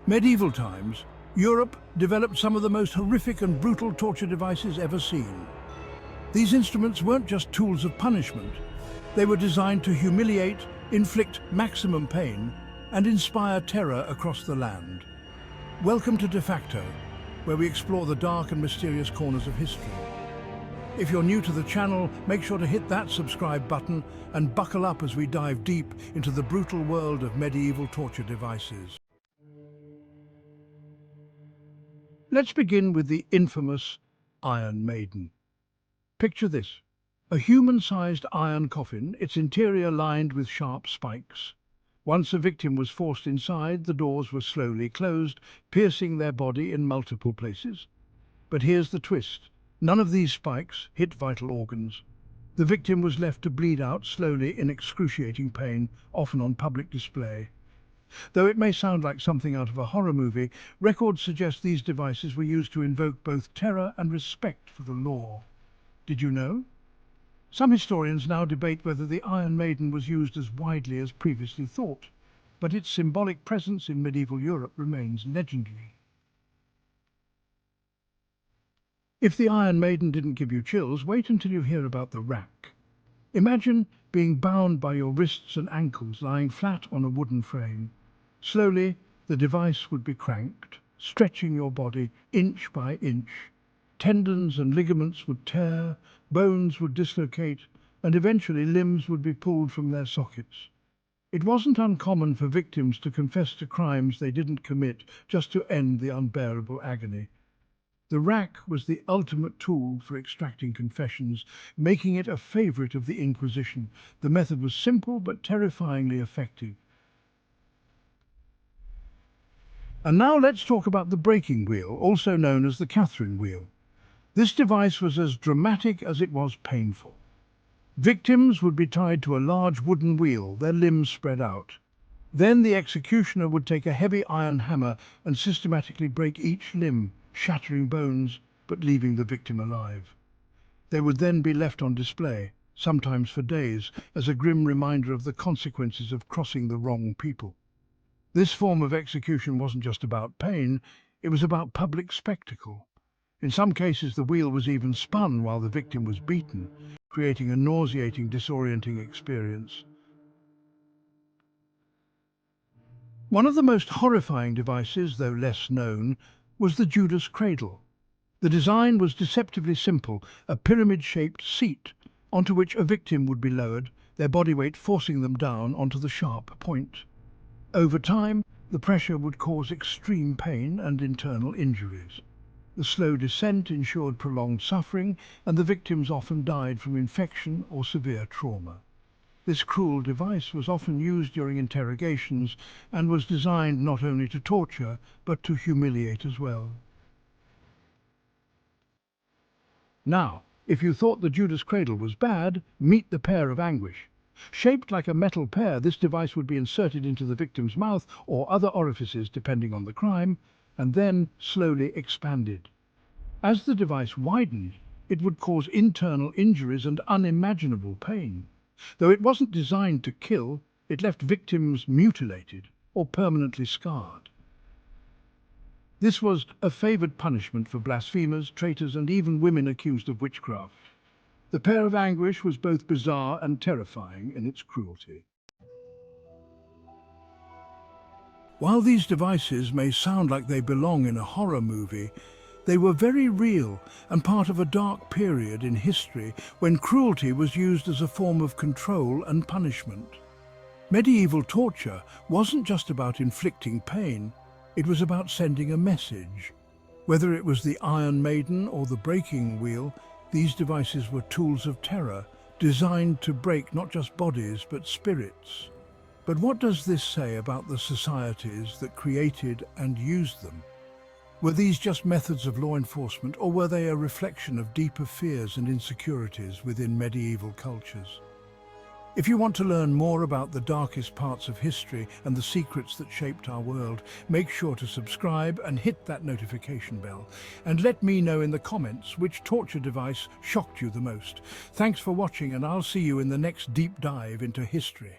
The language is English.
Medieval times, Europe developed some of the most horrific and brutal torture devices ever seen. These instruments weren't just tools of punishment. They were designed to humiliate, inflict maximum pain, and inspire terror across the land. Welcome to De Facto, where we explore the dark and mysterious corners of history. If you're new to the channel, make sure to hit that subscribe button and buckle up as we dive deep into the brutal world of medieval torture devices. Let's begin with the infamous Iron Maiden. Picture this: a human-sized iron coffin, its interior lined with sharp spikes. Once a victim was forced inside, the doors were slowly closed, piercing their body in multiple places. But here's the twist: none of these spikes hit vital organs. The victim was left to bleed out slowly in excruciating pain, often on public display. Though it may sound like something out of a horror movie, records suggest these devices were used to invoke both terror and respect for the law. Did you know? Some historians now debate whether the Iron Maiden was used as widely as previously thought, but its symbolic presence in medieval Europe remains legendary. If the Iron Maiden didn't give you chills, wait until you hear about the rack. Imagine being bound by your wrists and ankles, lying flat on a wooden frame. Slowly, the device would be cranked, stretching your body inch by inch. Tendons and ligaments would tear, bones would dislocate, and eventually limbs would be pulled from their sockets. It wasn't uncommon for victims to confess to crimes they didn't commit just to end the unbearable agony. The rack was the ultimate tool for extracting confessions, making it a favorite of the Inquisition. The method was simple but terrifyingly effective. And now let's talk about the breaking wheel, also known as the Catherine wheel. This device was as dramatic as it was painful. Victims would be tied to a large wooden wheel, their limbs spread out. Then the executioner would take a heavy iron hammer and systematically break each limb, shattering bones but leaving the victim alive. They would then be left on display, sometimes for days, as a grim reminder of the consequences of crossing the wrong people. This form of execution wasn't just about pain, it was about public spectacle. In some cases, the wheel was even spun while the victim was beaten, creating a nauseating, disorienting experience. One of the most horrifying devices, though less known, was the Judas Cradle. The design was deceptively simple: a pyramid-shaped seat onto which a victim would be lowered, their body weight forcing them down onto the sharp point. Over time, the pressure would cause extreme pain and internal injuries. The slow descent ensured prolonged suffering, and the victims often died from infection or severe trauma. This cruel device was often used during interrogations and was designed not only to torture, but to humiliate as well. Now, if you thought the Judas Cradle was bad, meet the Pair of Anguish. Shaped like a metal pear, this device would be inserted into the victim's mouth or other orifices depending on the crime, and then slowly expanded. As the device widened, it would cause internal injuries and unimaginable pain. Though it wasn't designed to kill, it left victims mutilated or permanently scarred. This was a favored punishment for blasphemers, traitors, and even women accused of witchcraft. The Pair of Anguish was both bizarre and terrifying in its cruelty. While these devices may sound like they belong in a horror movie, they were very real and part of a dark period in history when cruelty was used as a form of control and punishment. Medieval torture wasn't just about inflicting pain, it was about sending a message. Whether it was the Iron Maiden or the breaking wheel, these devices were tools of terror, designed to break not just bodies but spirits. But what does this say about the societies that created and used them? Were these just methods of law enforcement, or were they a reflection of deeper fears and insecurities within medieval cultures? If you want to learn more about the darkest parts of history and the secrets that shaped our world, make sure to subscribe and hit that notification bell. And let me know in the comments which torture device shocked you the most. Thanks for watching, and I'll see you in the next deep dive into history.